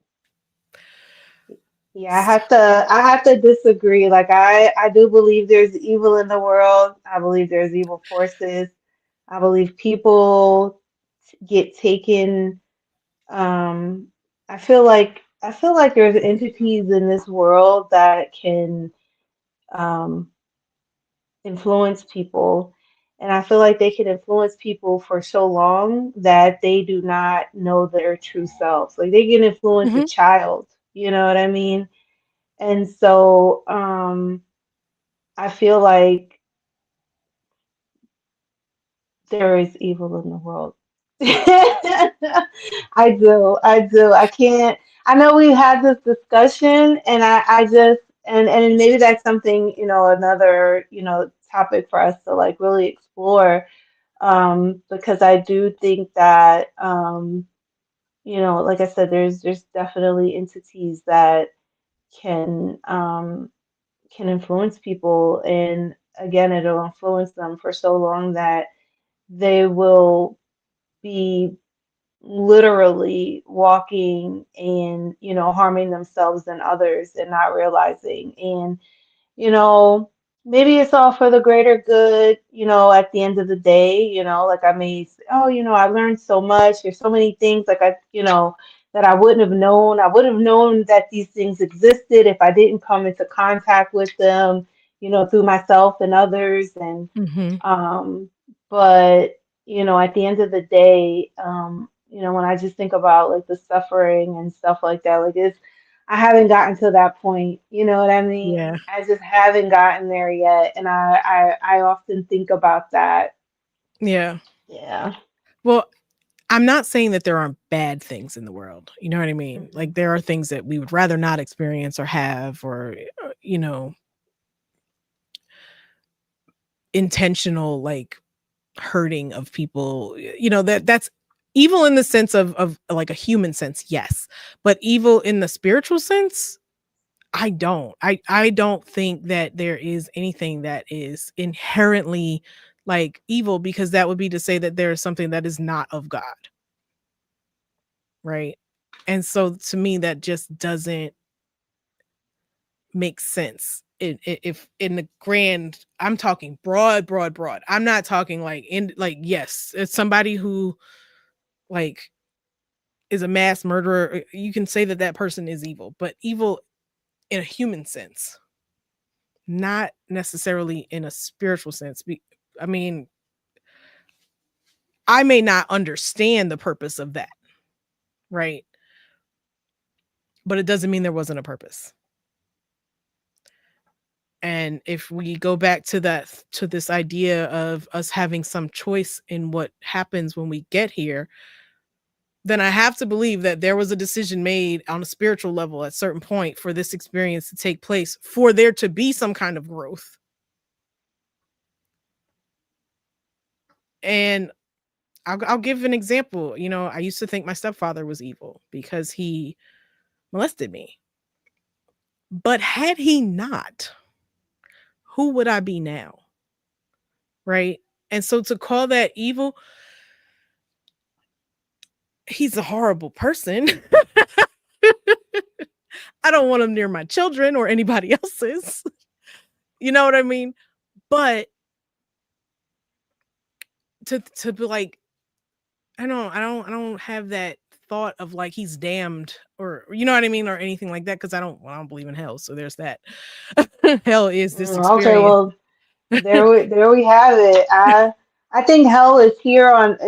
Yeah, I have to disagree. Like I do believe there's evil in the world. I believe there's evil forces. I believe people get taken I feel like there's entities in this world that can um influence people. And I feel like they can influence people for so long that they do not know their true selves. Like they can influence a Mhm. child, you know what I mean? And so I feel like there is evil in the world. I do. I do. I can't. I know we had this discussion, and I just and maybe that's something another topic for us to like really explore. Because I do think that like I said, there's definitely entities that can um, can influence people, and again, it'll influence them for so long that they will be literally walking and harming themselves and others and not realizing. And you know maybe it's all for the greater good. At the end of the day, like I may say, oh, I learned so much. There's so many things like that I wouldn't have known. I would have known that these things existed if I didn't come into contact with them, through myself and others. And Mhm. um, but at the end of the day, when I just think about like the suffering and stuff like that, like I haven't gotten to that point. You know what I Yeah. mean? I just haven't gotten there yet, and I often think about that. Yeah. Yeah. Well, I'm not saying that there aren't bad things in the world. You know what I mean? Like Mhm. there are things that we would rather not experience or have, or you know, intentional like hurting of people. You know, that's evil in the sense of like a human sense, yes. But evil in the spiritual sense, I don't. I don't think that there is anything that is inherently like evil, because that would be to say that there is something that is not of God, right? And so to me that just doesn't make sense. If in the grand, I'm talking broad, broad, broad. I'm not talking like in like, yes, it's somebody who like is a mass murderer. You can say that that person is evil, but evil in a human sense, not necessarily in a spiritual sense. I mean, I may not understand the purpose of that, right? But it doesn't mean there wasn't a purpose. And if we go back to that, to this idea of us having some choice in what happens when we get here, then I have to believe that there was a decision made on a spiritual level at a certain point for this experience to take place, for there to be some kind of growth. And I'll give an example. You know, I used to think my stepfather was evil because he molested me. But had he not, who would I be now? Right? And so to call that evil, he's a horrible person. I don't want him near my children or anybody else's. You know what I mean? But to be like, I don't have that thought of like he's damned, or you know what I mean, or anything like that, because I don't believe in hell. So there's that. Hell is this Okay, experience. well, there we have it. I think hell is here on,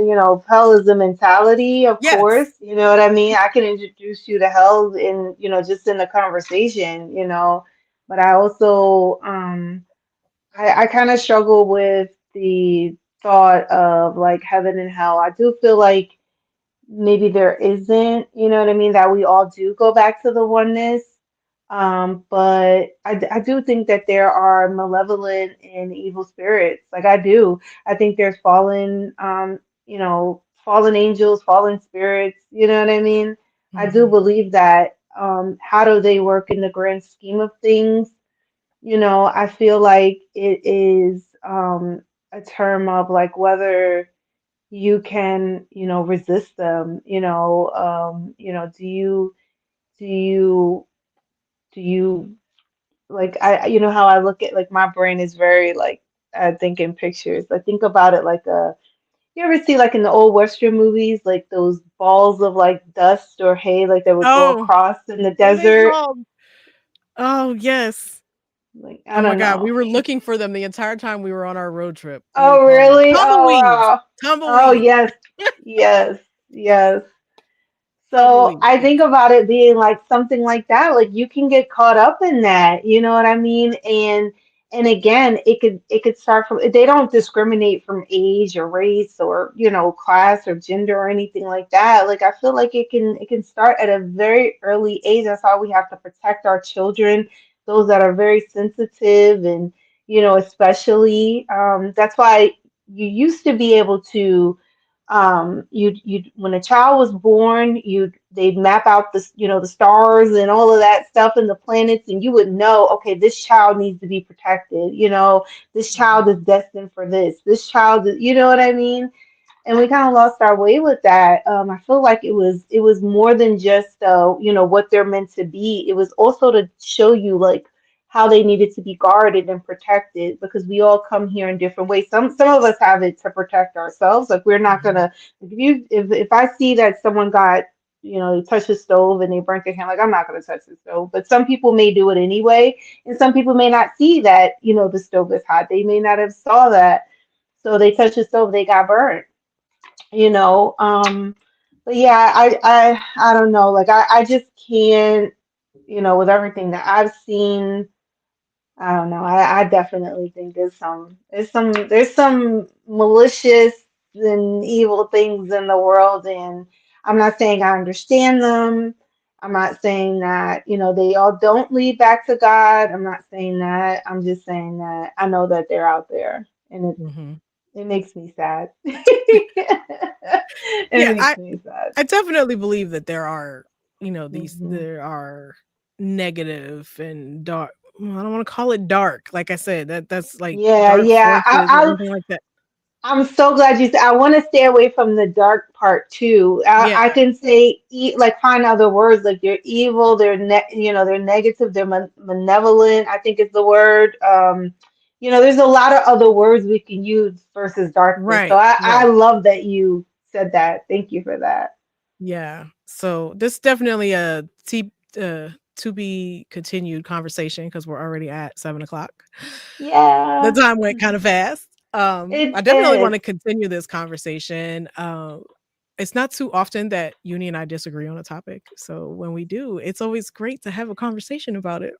hell is a mentality, of course. Yes. You know what I mean? I can introduce you to hell in, just in the conversation, but I also I kind of struggle with the thought of like heaven and hell. I do feel like maybe there isn't, you know what I mean, that we all do go back to the oneness. But I do think that there are malevolent and evil spirits. Like I do. I think there's fallen, fallen angels, fallen spirits, you know what I mean? I do Mhm. believe that. How do they work in the grand scheme of things? I feel like it is a term of like whether you can, resist them, do you do you like you know how I look at, like, my brain is very like, I think in pictures. I think about it like a, you ever see like in the old Western movies, like those balls of like dust or hay like that would go Oh, across in the what are they desert? called? Oh, yes. Like, I Oh my don't god, know. we were looking for them the entire time we were on our road trip. What do they Oh call them? really? Oh Tumbleweeds. wow. Oh Tumbleweeds. yes. Yes. Yes. So Tumbleweeds, I yes. think about it being like something like that. Like you can get caught up in that, you know what I mean? And again, it could start from, they don't discriminate from age or race or, class or gender or anything like that. Like I feel like it can start at a very early age. That's why we have to protect our children, those that are very sensitive and, especially that's why you used to be able to you when a child was born, they'd map out the stars and all of that stuff and the planets, and you would know, okay, this child needs to be protected, this child Mhm. is destined for this child is, you know what I mean? And we kind of lost our way with that. I feel like it was more than just what they're meant to be. It was also to show you like how they needed to be guarded and protected, because we all come here in different ways. Some of us have it to protect ourselves. Like we're not Mhm. gonna, if I see that someone got, they touched the stove and they burnt their hand, like I'm not gonna touch the stove. But some people may do it anyway, and some people may not see that the stove is hot. They may not have saw that, so they touched the stove, they got burnt you know but yeah, I don't know, like I just can't, with everything that I've seen. I don't know, I definitely think there's some malicious, and evil things in the world. And I'm not saying I understand them. I'm not saying that, they all don't lead back to God. I'm not saying that. I'm just saying that I know that they're out there, and Mhm. it makes me sad. It Yeah, makes me sad. I definitely believe that there are, Hmm. there are negative and dark. Well, I don't want to call it dark. Like I said, that's like Yeah, dark yeah. forces or anything like that. I'm so glad you said. I want to stay away from the dark part too. I Yeah, can say like find other words like they're evil, they're negative, they're malevolent. I think is the word. There's a lot of other words we can use versus darkness. So right, I right. love that you said that. Thank you for that. Yeah. So this is definitely a to be continued conversation because we're already at 7 o'clock. The Yeah, time went kind of fast. I it definitely want did. to continue this conversation. It's not too often that Uni and I disagree on a topic. So when we do, it's always great to have a conversation about it.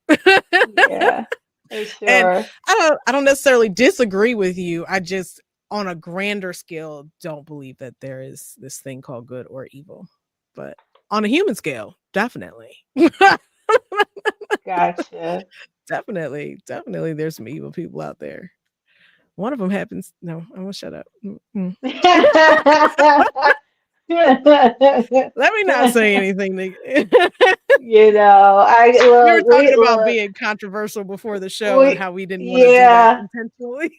Yeah, for And sure. I don't necessarily disagree with you. I just on a grander scale don't believe that there is this thing called good or evil. But on a human scale, definitely. Gotcha. Definitely there's some evil people out there. One of them happens no, I'm gonna shut up. Mm-mm. Let me not say anything I we were look, talking we about look, being controversial before the show and we, how we didn't wanna do that yeah, intentionally.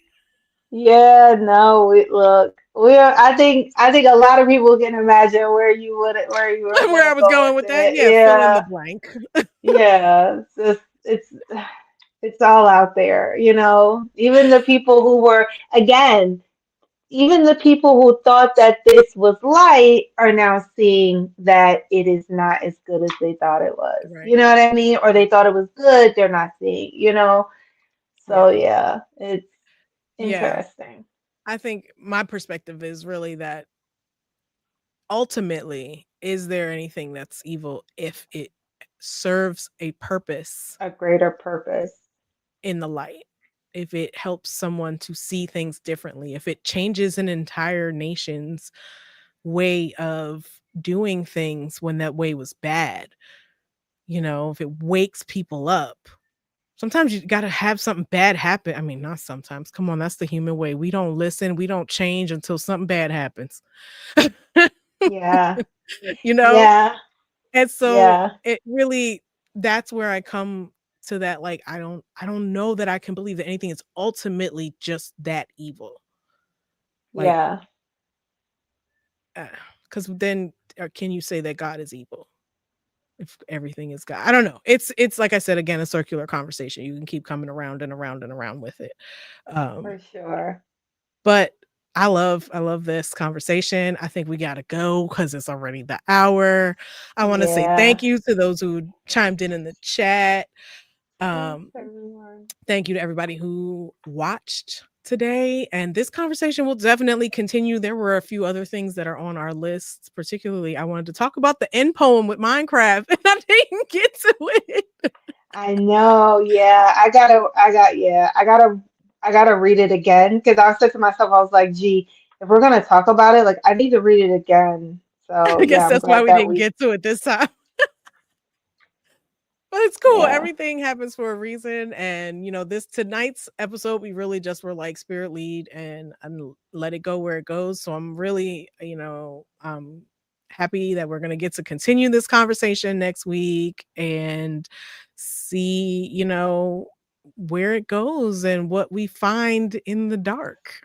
yeah, no, we look, I think a lot of people can imagine where you were Where gonna I was go going with with that? it. Yeah, fill in the Yeah, blank. yeah, it's all out there, Even the people who were, again, even the people who thought that this was light are now seeing that it is not as good as they thought it was. You Right. know what I mean? Or they thought it was good, they're not seeing. So Yeah. yeah, it's Yeah. interesting. I think my perspective is really that ultimately, is there anything that's evil if it serves a purpose A greater purpose. in the light? If it helps someone to see things differently, if it changes an entire nation's way of doing things when that way was bad, if it wakes people up. Sometimes you gotta have something bad happen. I mean, not sometimes. Come on, that's the human way. We don't listen, we don't change until something bad happens. Yeah. you know? Yeah. And so Yeah. it really that's where I come to that like I don't know that I can believe that anything is ultimately just that evil. Like Yeah. cuz then can you say that God is evil if everything is God? I don't know. It's like I said again a circular conversation. You can keep coming around and around and around with it. Um For sure. but I love this conversation. I think we got to go cuz it's already the hour. I want to say Yeah. thank you to those who chimed in the chat. Thanks, Um, everyone. Thank you to everybody who watched today. And this conversation will definitely continue. There were a few other things that are on our list. Particularly, I wanted to talk about the end poem with Minecraft, and I didn't get to it. I know. Yeah. I gotta read it again because I said to myself, I was like, gee, if we're gonna talk about it, like I need to read it again. So I guess yeah, I'm that's why glad we that didn't we get to it this time. But it's cool. yeah, Everything happens for a reason. And, this tonight's episode, we really just were like spirit lead and let it go where it goes. So I'm really, happy that we're going to get to continue this conversation next week and see, where it goes and what we find in the dark.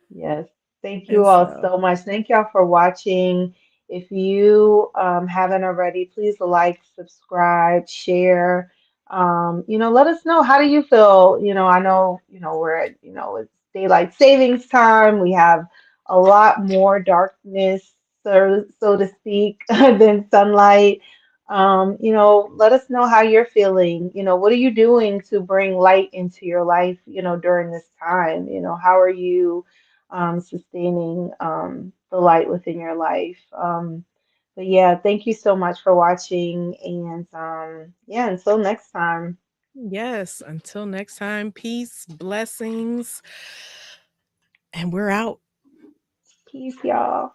yes. Thank you And all so, so much. Thank y'all for watching. If you haven't already, please like, subscribe, share. Let us know, how do you feel? I know, we're at, it's daylight savings time. We have a lot more darkness, so to speak, than sunlight. Let us know how you're feeling. What are you doing to bring light into your life, during this time? How are you sustaining the light within your life? But yeah, thank you so much for watching. And yeah, until next time. yes, until next time, peace, blessings. and we're out. Peace, y'all.